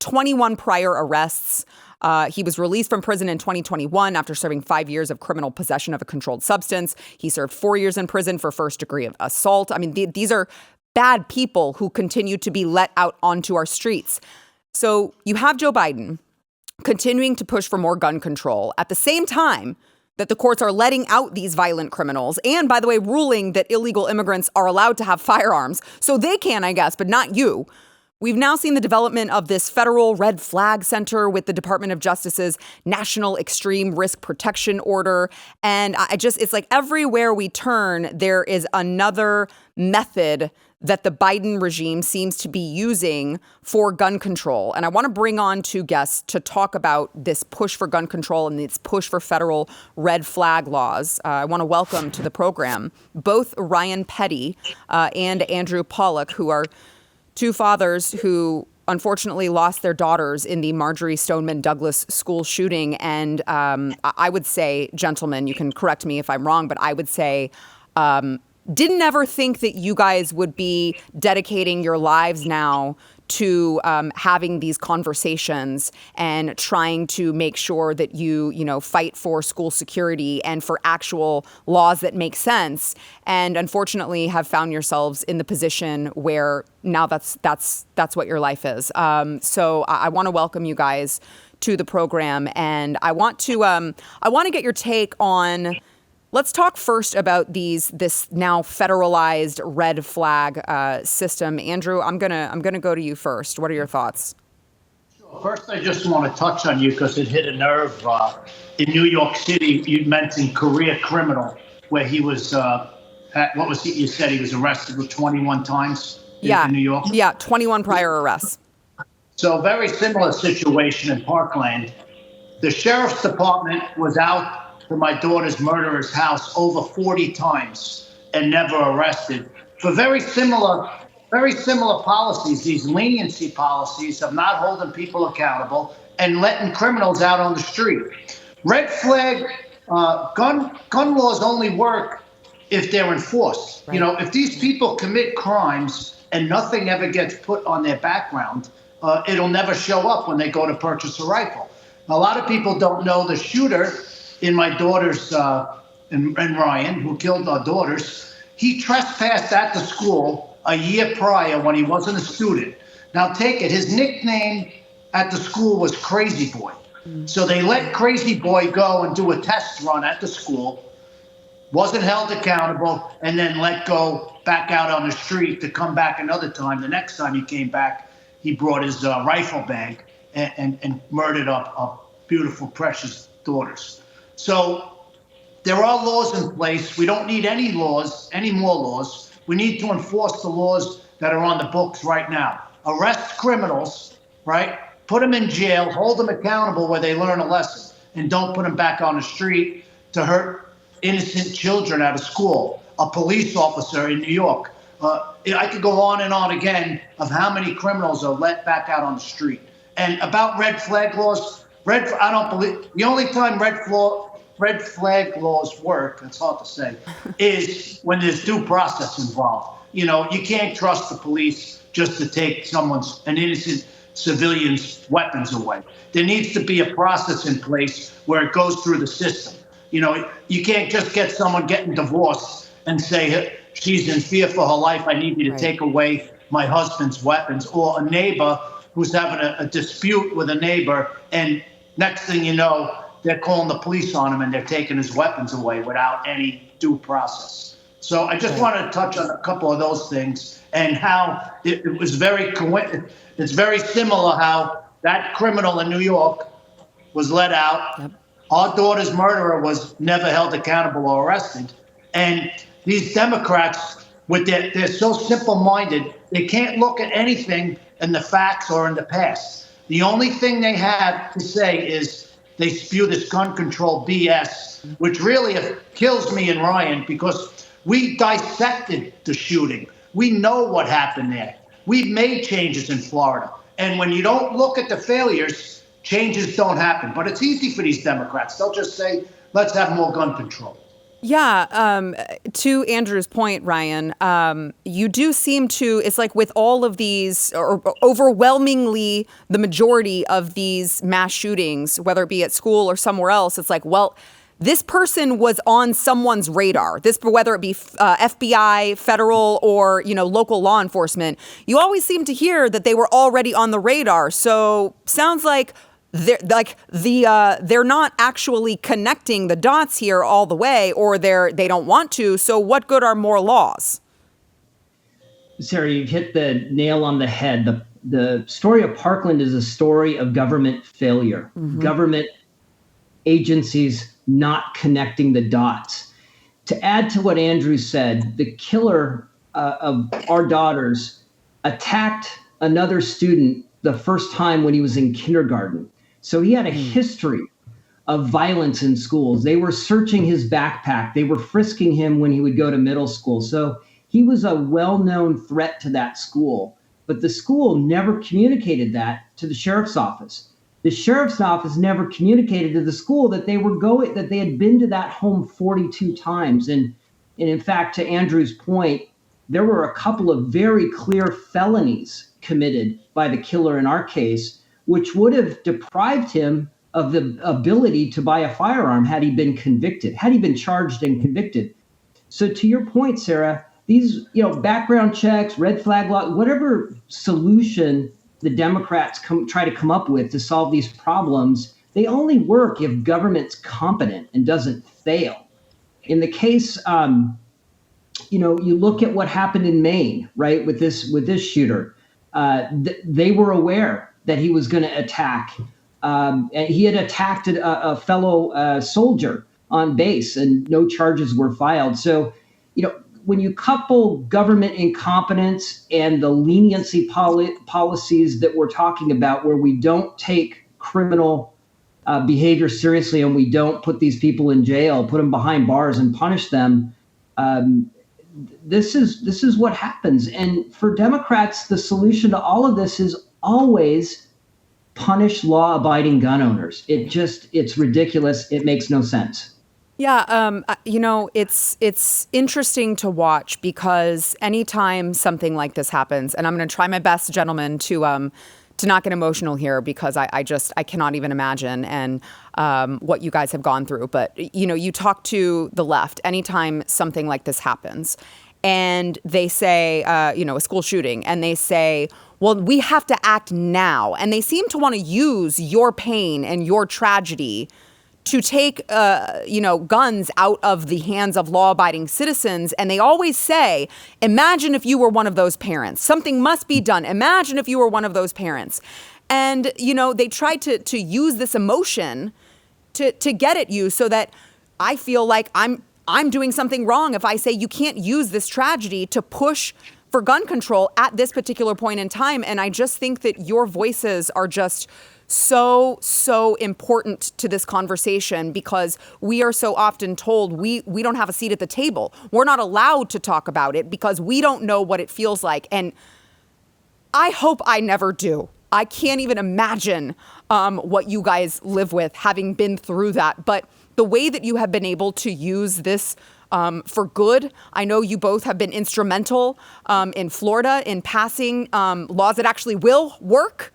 21 prior arrests. He was released from prison in 2021 after serving 5 years of criminal possession of a controlled substance. He served 4 years in prison for first-degree assault. I mean, these are bad people who continue to be let out onto our streets. So you have Joe Biden continuing to push for more gun control at the same time that the courts are letting out these violent criminals and, by the way, ruling that illegal immigrants are allowed to have firearms. So they can, I guess, but not you. We've now seen the development of this federal red flag center with the Department of Justice's National Extreme Risk Protection Order. And it's like everywhere we turn, there is another method that the Biden regime seems to be using for gun control. And I want to bring on two guests to talk about this push for gun control and this push for federal red flag laws. I want to welcome to the program both Ryan Petty and Andrew Pollack, who are two fathers who unfortunately lost their daughters in the Marjorie Stoneman Douglas school shooting. And I would say, gentlemen, you can correct me if I'm wrong, but I would say didn't ever think that you guys would be dedicating your lives now to having these conversations and trying to make sure that you fight for school security and for actual laws that make sense. And unfortunately have found yourselves in the position where now that's what your life is. So I want to welcome you guys to the program, and I want to get your take on. Let's talk first about this now federalized red flag system. Andrew, I'm gonna go to you first. What are your thoughts? Sure. First, I just want to touch on you because it hit a nerve. In New York City, you mentioned career criminal, where he was. What was he? You said he was arrested with 21 times in New York. Yeah, 21 prior arrests. So very similar situation in Parkland. The sheriff's department was out to my daughter's murderer's house over 40 times and never arrested for very similar policies, these leniency policies of not holding people accountable and letting criminals out on the street. Red flag gun laws only work if they're enforced. Right. If these people commit crimes and nothing ever gets put on their background, it'll never show up when they go to purchase a rifle. A lot of people don't know the shooter in my daughter's, and Ryan, who killed our daughters, he trespassed at the school a year prior when he wasn't a student. Now take it, his nickname at the school was Crazy Boy. So they let Crazy Boy go and do a test run at the school, wasn't held accountable, and then let go back out on the street to come back another time. The next time he came back, he brought his rifle bag and murdered our beautiful, precious daughters. So there are laws in place. We don't need any more laws. We need to enforce the laws that are on the books right now. Arrest criminals, right? Put them in jail, hold them accountable where they learn a lesson, and don't put them back on the street to hurt innocent children out of school. A police officer in New York. I could go on and on again of how many criminals are let back out on the street. And about red flag laws, I don't believe the only time red flag laws work, it's hard to say, is when there's due process involved. You can't trust the police just to take an innocent civilian's weapons away. There needs to be a process in place where it goes through the system. You can't just get someone getting divorced and say, she's in fear for her life, I need you to take away my husband's weapons, or a neighbor who's having a dispute with a neighbor, and next thing you know, they're calling the police on him and they're taking his weapons away without any due process. So I just wanted to touch on a couple of those things and how it was it's very similar how that criminal in New York was let out. Yep. Our daughter's murderer was never held accountable or arrested. And these Democrats, they're so simple-minded, they can't look at anything in the facts or in the past. The only thing they have to say is they spew this gun control BS, which really kills me and Ryan because we dissected the shooting. We know what happened there. We've made changes in Florida. And when you don't look at the failures, changes don't happen. But it's easy for these Democrats. They'll just say, let's have more gun control. Yeah, to Andrew's point, Ryan, you do seem to, it's like with all of these, or overwhelmingly the majority of these mass shootings, whether it be at school or somewhere else, it's like, well, this person was on someone's radar. This, whether it be FBI, federal, or local law enforcement, you always seem to hear that they were already on the radar. So sounds like they're not actually connecting the dots here all the way, or they don't want to. So what good are more laws? Sarah, you've hit the nail on the head. The story of Parkland is a story of government failure, government agencies not connecting the dots. To add to what Andrew said, the killer of our daughters attacked another student the first time when he was in kindergarten. So he had a history of violence in schools. They were searching his backpack. They were frisking him when he would go to middle school. So he was a well-known threat to that school. But the school never communicated that to the sheriff's office. The sheriff's office never communicated to the school that they had been to that home 42 times. And in fact, to Andrew's point, there were a couple of very clear felonies committed by the killer in our case, which would have deprived him of the ability to buy a firearm had he been convicted, had he been charged and convicted. So to your point, Sarah, these background checks, red flag law, whatever solution the Democrats try to come up with to solve these problems, they only work if government's competent and doesn't fail. In the case, you look at what happened in Maine, right, with this shooter. They were aware that he was going to attack. And he had attacked a fellow soldier on base, and no charges were filed. So, when you couple government incompetence and the leniency policies that we're talking about, where we don't take criminal behavior seriously and we don't put these people in jail, put them behind bars and punish them, this is what happens. And for Democrats, the solution to all of this is always punish law-abiding gun owners. It's ridiculous. It makes no sense. Yeah, it's interesting to watch, because anytime something like this happens, and I'm going to try my best, gentlemen, to not get emotional here, because I cannot even imagine and what you guys have gone through. But you talk to the left anytime something like this happens, and they say, a school shooting, and they say, well, we have to act now, and they seem to want to use your pain and your tragedy to take, guns out of the hands of law-abiding citizens. And they always say, imagine if you were one of those parents. Something must be done. Imagine if you were one of those parents. And, they try to use this emotion to get at you, so that I feel like I'm doing something wrong if I say you can't use this tragedy to push for gun control at this particular point in time. And I just think that your voices are just so important to this conversation, because we are so often told we don't have a seat at the table. We're not allowed to talk about it because we don't know what it feels like. And I hope I never do. I can't even imagine what you guys live with, having been through that. But the way that you have been able to use this for good. I know you both have been instrumental in Florida in passing laws that actually will work.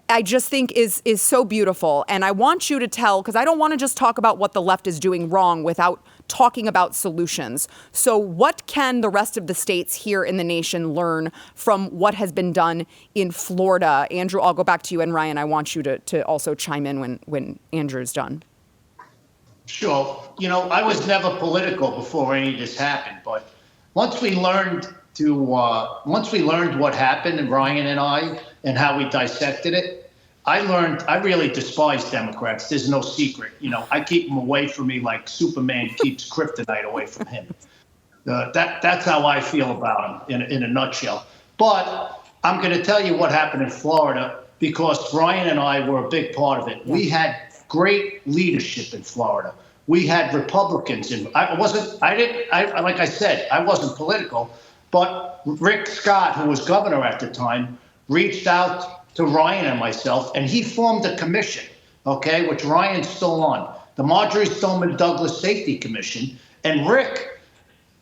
I just think is so beautiful. And I want you to tell, because I don't want to just talk about what the left is doing wrong without talking about solutions. So what can the rest of the states here in the nation learn from what has been done in Florida? Andrew, I'll go back to you. And Ryan, I want you to also chime in when Andrew's done. Sure. I was never political before any of this happened, but once we learned what happened, and Ryan and I, and how we dissected it, I really despise Democrats. There's no secret. I keep them away from me like Superman keeps kryptonite away from him. That's how I feel about them in a nutshell. But I'm going to tell you what happened in Florida, because Ryan and I were a big part of it. We had great leadership in Florida. We had Republicans, and like I said, I wasn't political, but Rick Scott, who was governor at the time, reached out to Ryan and myself, and he formed a commission, which Ryan's still on, the Marjorie Stoneman Douglas Safety Commission. And Rick,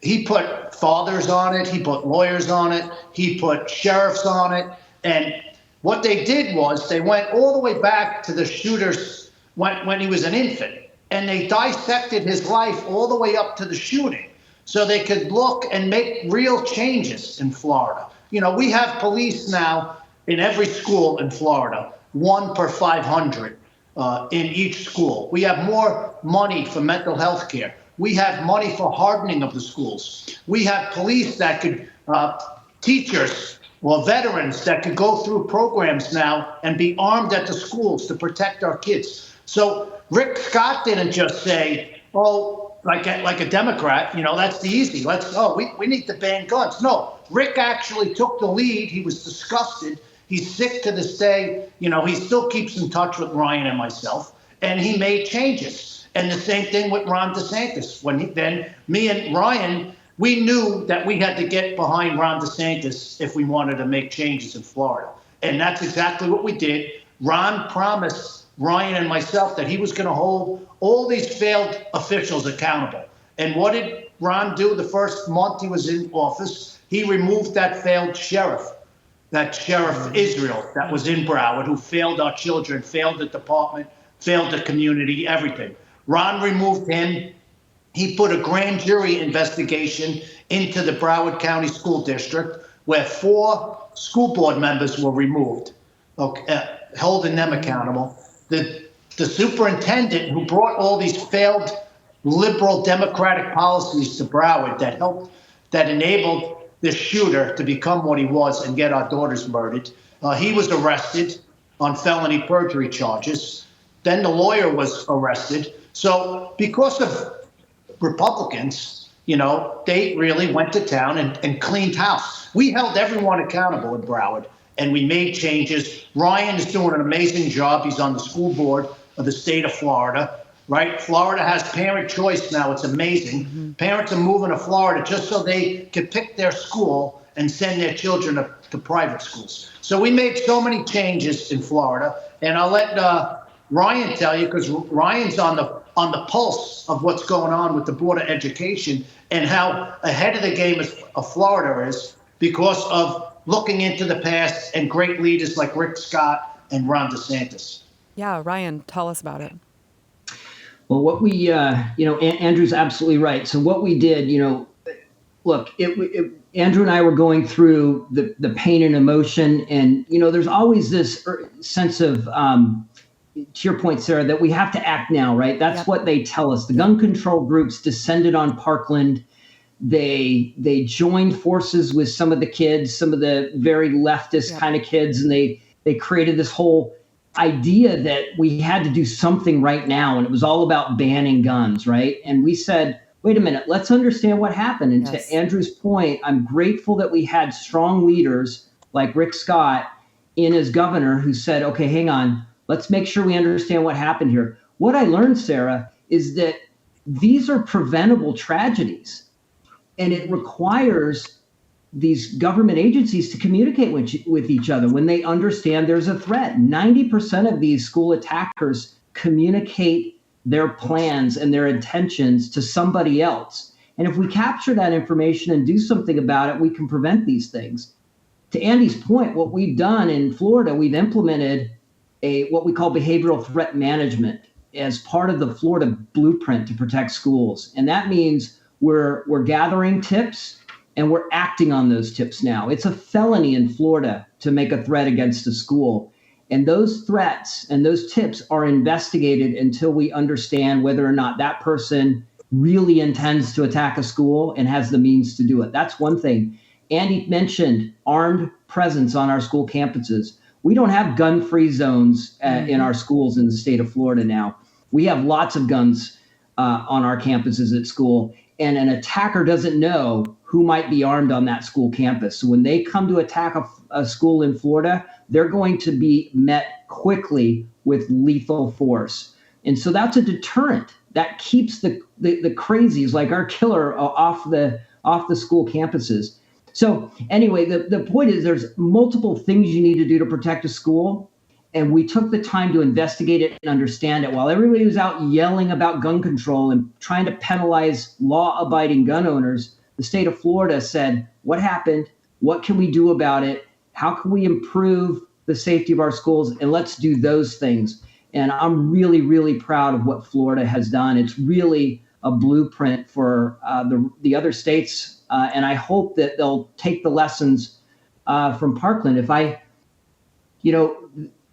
he put fathers on it, he put lawyers on it, he put sheriffs on it. And what they did was they went all the way back to the shooter's when he was an infant. And they dissected his life all the way up to the shooting so they could look and make real changes in Florida. You know, we have police now in every school in Florida, 1 per 500 in each school. We have more money for mental health care. We have money for hardening of the schools. We have police that could, teachers or veterans that could go through programs now and be armed at the schools to protect our kids. So Rick Scott didn't just say, oh, like a Democrat, you know, that's the easy. We need to ban guns. No, Rick actually took the lead. He was disgusted. He's sick to this day. You know, he still keeps in touch with Ryan and myself, and he made changes. And the same thing with Ron DeSantis. Then me and Ryan, we knew that we had to get behind Ron DeSantis if we wanted to make changes in Florida. And that's exactly what we did. Ron promised Ryan and myself that he was going to hold all these failed officials accountable. And what did Ron do the first month he was in office? He removed that failed sheriff, that Sheriff Israel that was in Broward, who failed our children, failed the department, failed the community, everything. Ron removed him. He put a grand jury investigation into the Broward County School District where 4 school board members were removed, holding them accountable. The superintendent who brought all these failed liberal democratic policies to Broward that enabled the shooter to become what he was and get our daughters murdered, he was arrested on felony perjury charges. Then the lawyer was arrested. So because of Republicans, you know, they really went to town and cleaned house. We held everyone accountable in Broward, and we made changes. Ryan is doing an amazing job. He's on the school board of the state of Florida, right? Florida has parent choice now. It's amazing. Mm-hmm. Parents are moving to Florida just so they could pick their school and send their children to private schools. So we made so many changes in Florida, and I'll let Ryan tell you, because Ryan's on the pulse of what's going on with the Board of Education and how ahead of the game of Florida is because of looking into the past and great leaders like Rick Scott and Ron DeSantis. Yeah, Ryan, tell us about it. Well, what we, Andrew's absolutely right. So what we did, look, Andrew and I were going through the pain and emotion, and, there's always this sense of, to your point, Sarah, that we have to act now, right? That's what they tell us. The gun control groups descended on Parkland. They joined forces with some of the kids, some of the very leftist kind of kids, and they created this whole idea that we had to do something right now, and it was all about banning guns, right? And we said, wait a minute, let's understand what happened. And to Andrew's point, I'm grateful that we had strong leaders like Rick Scott in as governor who said, okay, hang on, let's make sure we understand what happened here. What I learned, Sarah, is that these are preventable tragedies, and it requires these government agencies to communicate with each other when they understand there's a threat. 90% of these school attackers communicate their plans and their intentions to somebody else. And if we capture that information and do something about it, we can prevent these things. To Andy's point, what we've done in Florida, we've implemented what we call behavioral threat management as part of the Florida blueprint to protect schools. And that means we're gathering tips and we're acting on those tips now. It's a felony in Florida to make a threat against a school. And those threats and those tips are investigated until we understand whether or not that person really intends to attack a school and has the means to do it. That's one thing. Andy mentioned armed presence on our school campuses. We don't have gun-free zones in our schools in the state of Florida now. We have lots of guns on our campuses at school, and an attacker doesn't know who might be armed on that school campus. So when they come to attack a school in Florida, they're going to be met quickly with lethal force. And so that's a deterrent. That keeps the crazies like our killer off the school campuses. So anyway, the point is there's multiple things you need to do to protect a school. and we took the time to investigate it and understand it. While everybody was out yelling about gun control and trying to penalize law-abiding gun owners, the state of Florida said, what happened? What can we do about it? How can we improve the safety of our schools? And let's do those things. And I'm really, really proud of what Florida has done. It's really a blueprint for the other states. And I hope that they'll take the lessons from Parkland.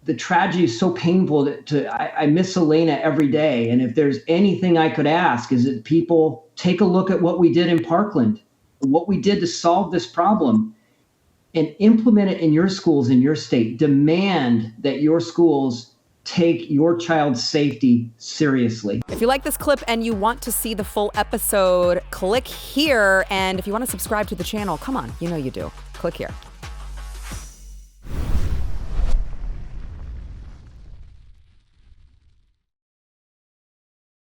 The tragedy is so painful I miss Elena every day. And if there's anything I could ask is that people take a look at what we did in Parkland, what we did to solve this problem, and implement it in your schools, in your state. Demand that your schools take your child's safety seriously. If you like this clip and you want to see the full episode, click here. And if you want to subscribe to the channel, come on, you know you do. Click here.